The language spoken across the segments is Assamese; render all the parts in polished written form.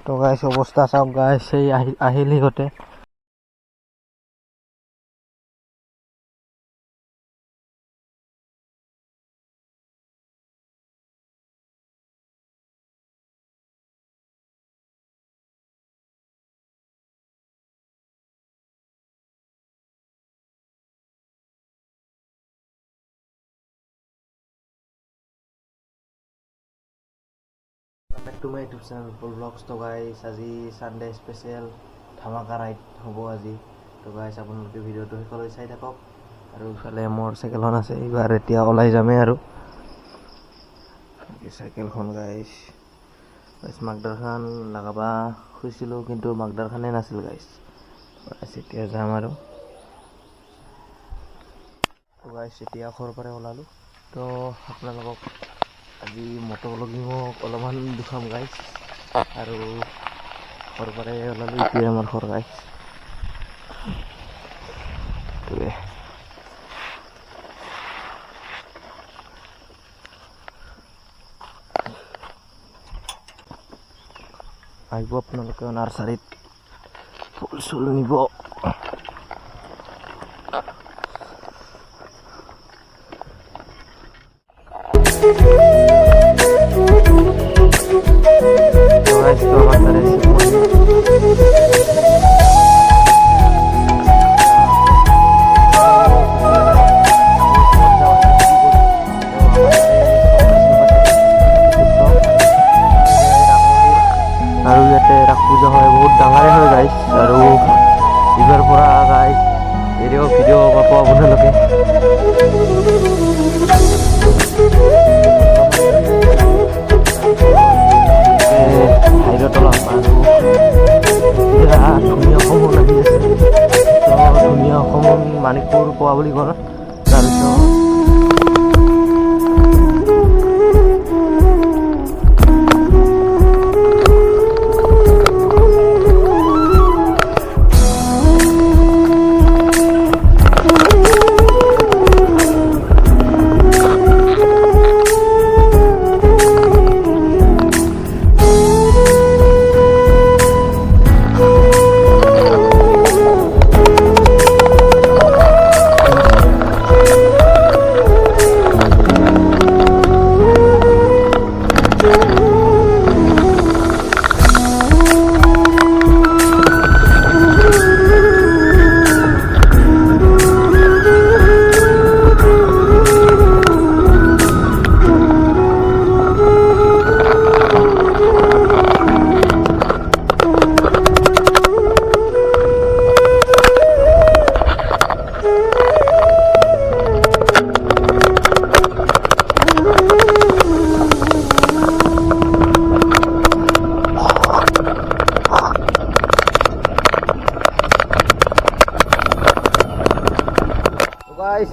তো গাইছ অৱস্থা চাওক গাইছ, এই আহিল সিহঁতে। Back to my YouTube channel full vlogs. তো গাইছ আজি সানডে স্পেচিয়েল ধামাকা ৰাইড হ'ব আজি। তো গাইছ আপোনালোকে ভিডিঅ'টো শেষলৈ চাই থাকক। আৰু ইফালে মোৰ চাইকেলখন আছে, এইবাৰ এতিয়া ওলাই যামেই আৰু চাইকেলখন গাইছ। মাকডাৰখান লগাবা খুজিছিলোঁ কিন্তু মাকডাৰখানে নাছিল গাইছ। এতিয়া যাম আৰু। তো গাইছ এতিয়া ঘৰৰ পৰা ওলালোঁ। তো আপোনালোকক আজি মটৰলগিঙক অলপমান দেখাম গাইছ। আৰু ঘৰৰ পৰাই ওলালোঁ, এতিয়া আমাৰ ঘৰ গাইছ। আহিব আপোনালোকে নাৰ্চাৰীত ফুল চুল নিব। আৰু ইয়াতে ৰাস পূজা হয়, বহুত ডাঙৰে হয় গাইছ। আৰু এইবাৰ পৰা গাইছ ভিডিঅ' পাব আপোনালোকে। হাইৰত অলপ আৰু এতিয়া ধুনীয়া অসমৰ লাগি আছে। ধুনীয়া অসমৰ মানিকপুৰ পোৱা বুলি কয়। তাৰপিছত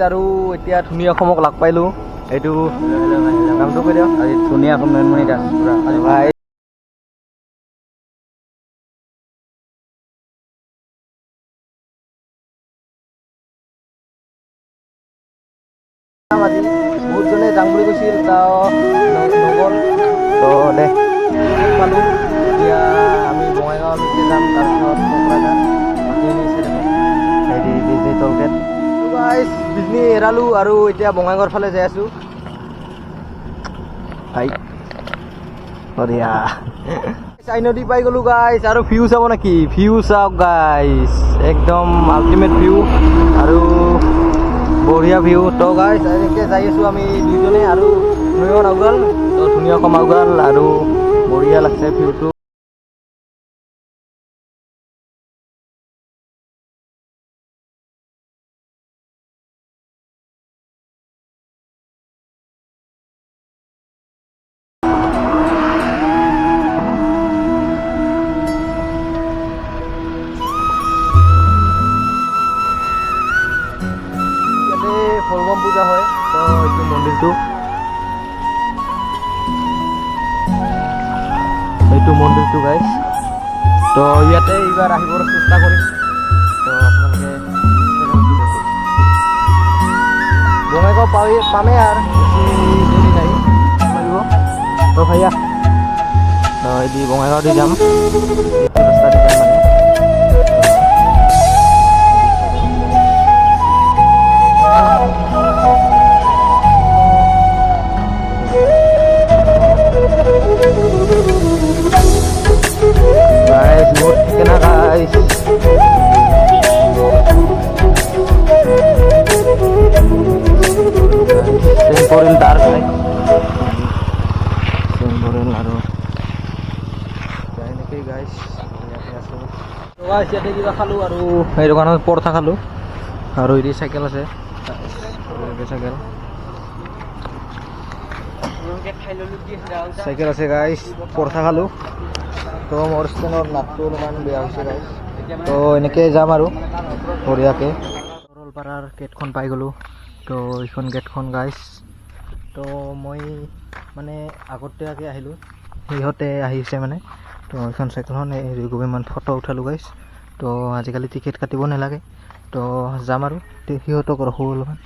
আৰু এতিয়া ধুনীয়া অসমক লগ পাইলোঁ। এইটো নামটো কৈ দিয়ক। আজি ধুনীয়া অসম মেনমণি দাস পুৰা ভাই। আজি বহুতজনে যাম বুলি কৈছিল, নগ'ল। তো দে পালোঁ। এতিয়া আমি বঙাইগাঁৱলৈকে যাম, তাৰপিছত কোকৰাঝাৰ হেৰি টলগেট। বিজনী এৰালোঁ আৰু এতিয়া বঙাইগাঁৱৰ ফালে যাই আছোঁ। চাই নদী পাই গ'লোঁ গাইছ। আৰু ভিউ চাব নেকি? ভিউ চাওক গাইছ, একদম আল্টিমেট ভিউ আৰু বঢ়িয়া ভিউ। তো গাইছ এনেকৈ যাই আছোঁ আমি দুইজনে আৰু নয়ন আউগাল। তো ধুনীয়া অসম আউগাল আৰু বঢ়িয়া লাগছে ভিউটো। ফলবম পূজা হয়। তো এইটো মন্দিৰটো, গাইছ। তো ইয়াতে এইবাৰ আহিবৰ চেষ্টা কৰিম। তো আপোনালোকে বঙাইগাঁও পামেই আৰু বেছি দেৰি নাই লাগিব। তো ভাইয়া তো এদি বঙাইগাঁও দি যাম এইটো ৰাস্তা দি যাম মানে guys mood kena guys temporal dark guys temporal aru jai niki guys to guys yate kiba khalu aru ei dokanot portha khalu aru iri cycle ase cycle cycle ase guys portha khalu তো মোৰ ষ্টেনৰ নাটটো অলপমান বেয়া হৈছে গাইছ তো এনেকৈ যাম আৰু বঢ়িয়াকৈ সৰলপাৰাৰ গেটখন পাই গ'লোঁ তো এইখন গেটখন গাইছ তো মই মানে আগতীয়াকৈ আহিলোঁ সিহঁতে আহিছে মানে তো এইখন চাইকেলখন হেৰি কৰি ইমান ফটো উঠালোঁ গাইছ তো আজিকালি টিকেট কাটিব নালাগে তো যাম আৰু সিহঁতক ৰখোঁ অলপমান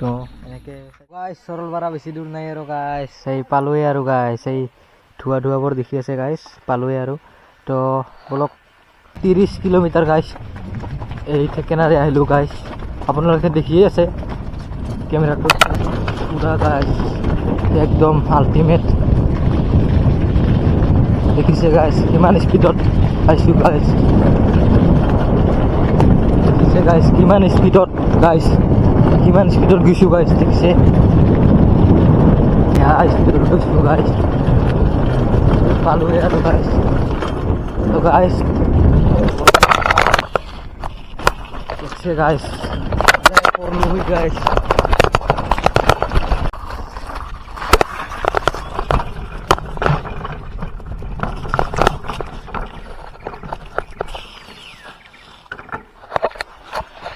তো এনেকৈ গাইছ সৰলপাৰা বেছি দূৰ নাই আৰু গাইছ এই পালোৱে আৰু গাইছ এই ধোৱা ধোৱাবোৰ দেখি আছে গাইছ পালোৱে আৰু তো বলক 30 কিলোমিটাৰ গাইছ এই ঠিকেনাৰে আহিলোঁ গাইছ আপোনালোকে দেখিয়ে আছে কেমেৰাটো পুৰা গাইছ একদম আল্টিমেট দেখিছে গাইছ কিমান স্পীডত আহিছোঁ গাইছ দেখিছে গাইছ কিমান স্পীডত গৈছোঁ গাইছ দেখিছে স্পীডত গৈছোঁ গাইছ পালোৱে আৰু গাইছ তো গাইছ দেখছে গাইছ পড়লো হই গাইছ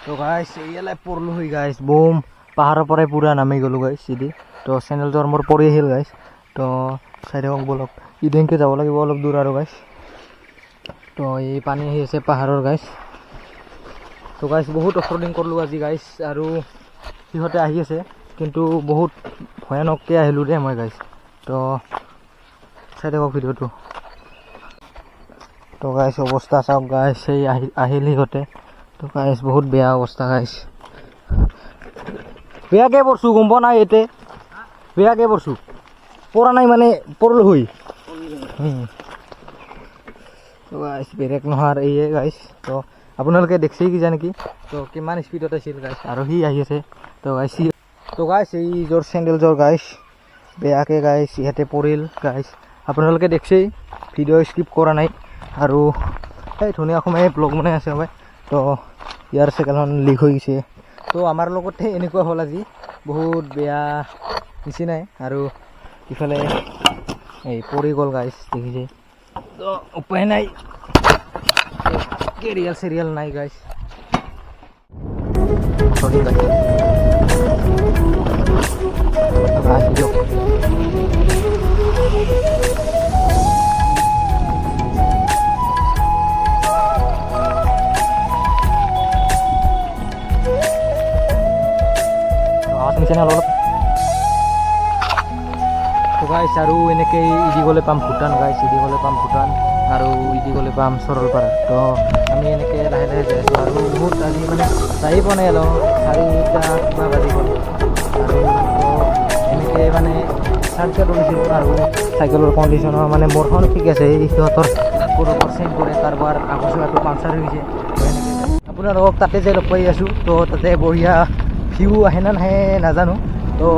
তো গাইছ এইয়ালাই পড়লো হই গাইছ বুম পাহাৰৰ পৰাই পুৰা নামি গ'লোঁ গাইছ সিদি তো চেনেলটোৰ মোৰ পৰি আহিল গাইছ তো চাই থাকক বলক ইদিনকে যাব লাগিব অলপ দূৰ আৰু গাইছ তো এই পানী আহি আছে পাহাৰৰ গাইছ তো গাইছ বহুত অফৰোডিং কৰিলোঁ আজি গাইছ আৰু সিহঁতে আহি আছে কিন্তু বহুত ভয়ানককৈ আহিলোঁ দেই মই গাইছ তো চাই থাকক ভিডিঅ'টো তো গাইছ অৱস্থা চাওক গাইছ এই আহিল সিহঁতে তো গাইছ বহুত বেয়া অৱস্থা গাইছ বেয়াকৈ পৰছোঁ গম পোৱা নাই ইয়াতে বেয়াকৈ পৰছোঁ পৰা নাই মানে পৰলো হৈ তো গাইছ ব্ৰেক নোহোৱাৰ এইয়ে গাইছ তো আপোনালোকে দেখিছেই কি নেকি তো কিমান স্পীডত আছিল গাইছ আৰু সি আহি আছে তো গাইছ তো গাইছ এই যোৰ চেণ্ডেলযোৰ গাইছ বেয়াকৈ গাইছ ইয়াতে পৰিল গাইছ আপোনালোকে দেখিছেই ভিডিঅ' স্কিপ কৰা নাই আৰু এই ধুনীয়া সময়ে ব্লগ বনাই আছে হয় তো ইয়াৰ চাইকেলখন লিক হৈ গৈছে তো আমাৰ লগতে এনেকুৱা হ'ল আজি বহুত বেয়া নিচিনাই আৰু ইফালে এই পৰি গ'ল গাইছ দেখিছে তো উপায় নাই কেৰিয়াল চেৰিয়াল নাই গাইছ সৰি গাইছ অলপ গাইছ আৰু এনেকৈ ইদি গ'লে পাম ভূটান গাইছ ইদি গ'লে পাম ভূটান আৰু ইদি গ'লে পাম সৰলপাৰা তো আমি এনেকৈ লাহে লাহে যাই আছোঁ আৰু বহুত আজি মানে যাই পোৱা নাই অলপ 4টা কিবা বাজি গ'ল আৰু এনেকৈ মানে চাৰ্জত উঠিছোঁ আৰু চাইকেলৰ কণ্ডিশ্যনৰ মানে মোৰখন ঠিক আছে এই সিহঁতৰ পুৰোপুৰ চেঞ্জ কৰে কাৰবাৰ আগৰ চকাটো পাংচাৰ হৈ গৈছে আপোনালোকক তাতে যে লগ পাই আছোঁ তো তাতে বঢ়িয়া ভিউ আহে না নাহে নাজানো তো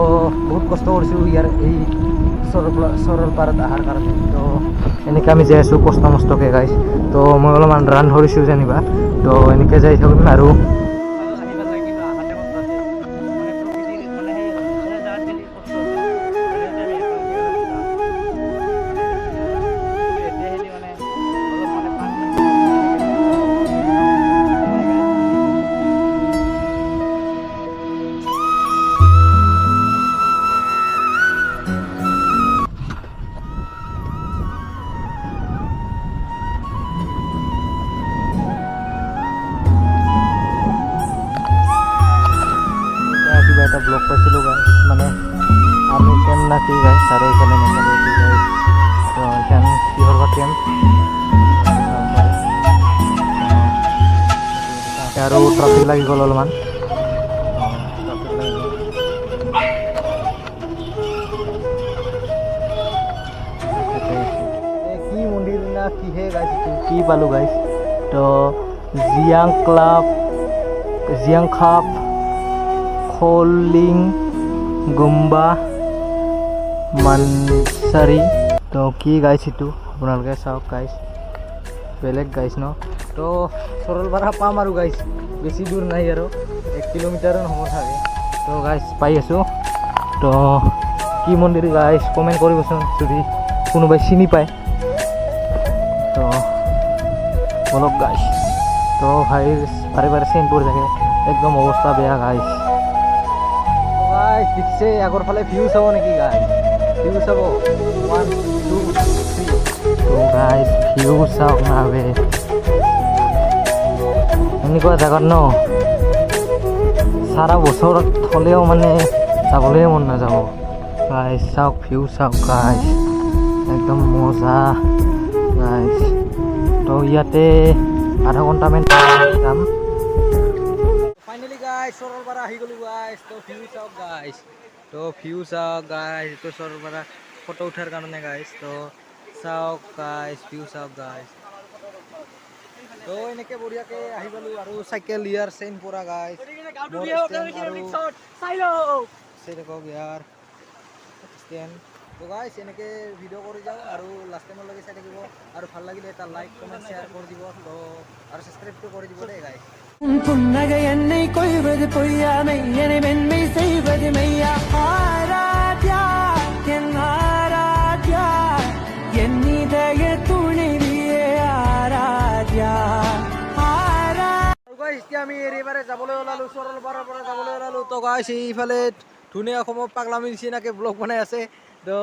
বহুত কষ্ট কৰিছোঁ ইয়াৰ এই সৰলপাৰাত অহাৰ কাৰণে তো এনেকৈ আমি যাই আছোঁ কষ্ট মষ্টকৈ গাইছ তো মই অলপমান ৰান ধৰিছোঁ যেনিবা তো এনেকৈ যাই থাকিম আৰু এটা ব্লগ পাইছিলোঁ গাইছ মানে আমি কেম না কি গাইছ আৰু এইফালে মেঘালয় কি গাইছ তো এইখান কিহৰ কেম্প আৰু ট্ৰাফিক লাগি গ'ল অলপমান কি মন্দিৰ না কিহে গাইছ কি পালোঁ গাইছ তো জিয়াং খাপ খলিং গুম্বা মানচাৰি তো কি গাইছ এইটো আপোনালোকে চাওক গাইছ বেলেগ গাইছ ন তো সৰলপাৰা পাম আৰু গাইছ বেছি দূৰ নাই আৰু 1 কিলোমিটাৰৰ সময় থাকে তো গাইছ পাই আছোঁ তো কি মন্দিৰ গাইছ কমেণ্ট কৰিবচোন যদি কোনোবাই চিনি পায় তো বলক গাইছ তো ভাইৰ বাৰে বাৰে চেইন পৰি থাকে একদম অৱস্থা বেয়া গাইছ গাইছ ঠিকছে আগৰ ফালে ভিউ চাব নেকি গাইছ ভিউ চাব 1 2 3 তো গাইছ ভিউ চাওক না বে এনেকুৱা জেগাত ন সাৰা বছৰত হ'লেও মানে যাবলৈ মন নাযাব গাইছ চাওক ভিউ চাওক গাইছ একদম মজা গাইছ তো ইয়াতে আধা ঘণ্টামান যাম ফাইনেলি গাইছ সৰলপাৰা আহি গ'লোঁ গাইছ তো ভিউ চাওক গাইছ তো সৰলপাৰা ফটো উঠাৰ কাৰণে গাইছ তো চাওক গাইছ ভিউ চাওক গাইছ তো এনেকৈ বঢ়িয়াকৈ আহি গ'লোঁ আৰু চাইকেল ইয়াৰ চেইন পৰা গাইছ দেখক ইয়াৰ ষ্টেণ্ড তো গাইছ এনেকৈ ভিডিঅ' কৰি যাওঁ আৰু লাষ্ট টাইমলৈকে চাই থাকিব আৰু ভাল লাগিলে এটা লাইক কমেণ্ট শ্বেয়াৰ কৰি দিব তো আৰু ছাবস্ক্ৰাইবটো কৰি দিব দেই গাইছ புன்னகை என்னை கொள்வது பொய்யாமை என்னை மென்மை செய்வது மெய்யா ஆராத்யா என் ஆராத்யா என் இதய துணைவியே ஆராத்யா এতিয়া আমি এৰিবাৰে যাবলৈ ওলালোঁ সৰলপাৰাৰ পৰা যাবলৈ ওলালোঁ তো গাইছ এইফালে ধুনীয়া অসমৰ পাগলামিৰ নিচিনাকৈ ব্লগ বনাই আছে তো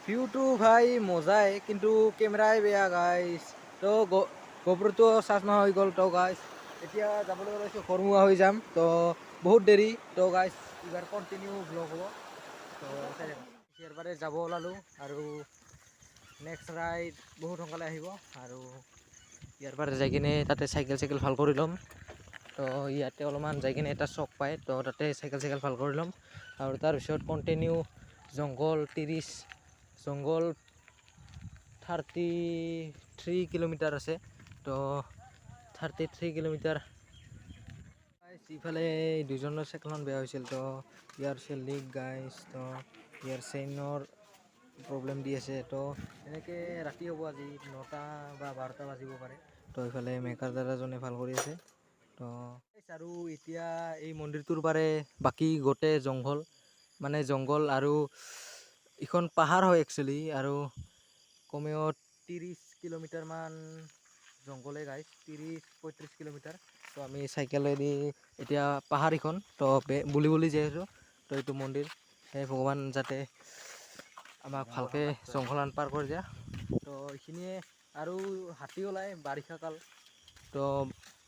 ভিউটো ভাই মজাই কিন্তু কেমেৰাই বেয়া গাইছ তো গোপ্ৰটো চাৰ্জ নোহোৱা হৈ গ'ল তো গাইছ এতিয়া যাবলৈ ওলাইছোঁ ঘৰমুৱা হৈ যাম তো বহুত দেৰি তো গাইছ এইবাৰ কণ্টিনিউ ব্লগ হ'ব তো ইয়াৰবাৰে যাব ওলালোঁ আৰু নেক্সট ৰাইড বহুত সোনকালে আহিব আৰু ইয়াৰ পৰা যাই কিনে তাতে চাইকেল ভাল কৰি ল'ম তো ইয়াতে অলপমান যাই কিনে এটা চক পায় তো তাতে চাইকেল ভাল কৰি ল'ম আৰু তাৰপিছত কণ্টিনিউ জংঘল 33 কিলোমিটাৰ আছে তো 33 কিলোমিটাৰ ইফালে দুজনৰ চাইকেলখন বেয়া হৈছিল তো ইয়াৰ লিক গাইছ তো ইয়াৰ চেইনৰ প্ৰব্লেম দি আছে তো এনেকৈ ৰাতি হ'ব আজি 9টা বা 12টা বাজিব পাৰে তো এইফালে মেকাৰ দাদাজনে ভাল কৰি আছে তো আৰু এতিয়া এই মন্দিৰটোৰ পাৰে বাকী গোটেই জংঘল আৰু এখন পাহাৰ হয় একচুৱেলি আৰু কমেও 30 কিলোমিটাৰমান জংঘলে গাইছ 30-35 কিলোমিটাৰ তো আমি চাইকেলেদি এতিয়া পাহাৰ এখন তো বুলি যাই আছোঁ তো এইটো মন্দিৰ সেই ভগৱান যাতে আমাক ভালকৈ জংঘলান পাৰ কৰি দিয়া তো এইখিনিয়ে আৰু হাতী ওলায় বাৰিষা কাল তো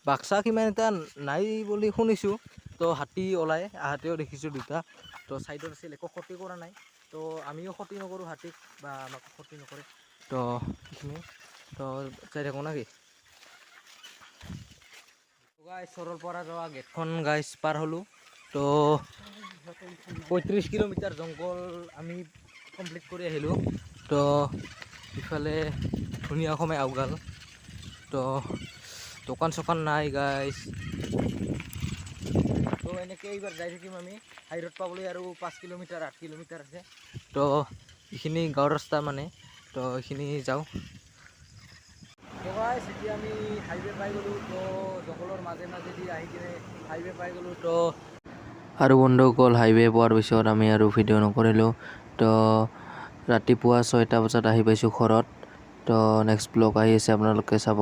বাক্সা কিমান এটা নাই বুলি শুনিছোঁ তো হাতী ওলায় হাতীও দেখিছোঁ দুটা তো ছাইডত আছিল একো ক্ষতি কৰা নাই তো আমিও ক্ষতি নকৰোঁ হাতীক বা আমাক ক্ষতি নকৰে তো এইখিনি তো চাই থাকোঁ নাকি গাইছ সৰলপাৰা যোৱা গেটখন গাইছ পাৰ হ'লোঁ তো 35 কিলোমিটাৰ জংঘল আমি কমপ্লিট কৰি আহিলোঁ তো ইফালে ধুনীয়া সময় আউগাল তো দোকান চোকান নাই গাইছ তো এনেকৈ এইবাৰ যাই থাকিম আমি হাইৰোড পাবলৈ আৰু 5 কিলোমিটাৰ 8 কিলোমিটাৰ আছে তো এইখিনি গাঁৱৰ ৰাস্তা মানে তো এইখিনি যাওঁ তো গাইছ এতিয়া আমি হাইৱে পাই গ'লোঁ তো জংঘলৰ মাজেদি আহি কিনে হাইৱে পাই গ'লোঁ তো আৰু বন্ধুসকল হাইৱে পোৱাৰ পিছত আমি আৰু ভিডিঅ' নকৰিলোঁ তো ৰাতিপুৱা 6টা বজাত আহি পাইছোঁ ঘৰত তো নেক্সট ব্লগ আহি আছে আপোনালোকে চাব।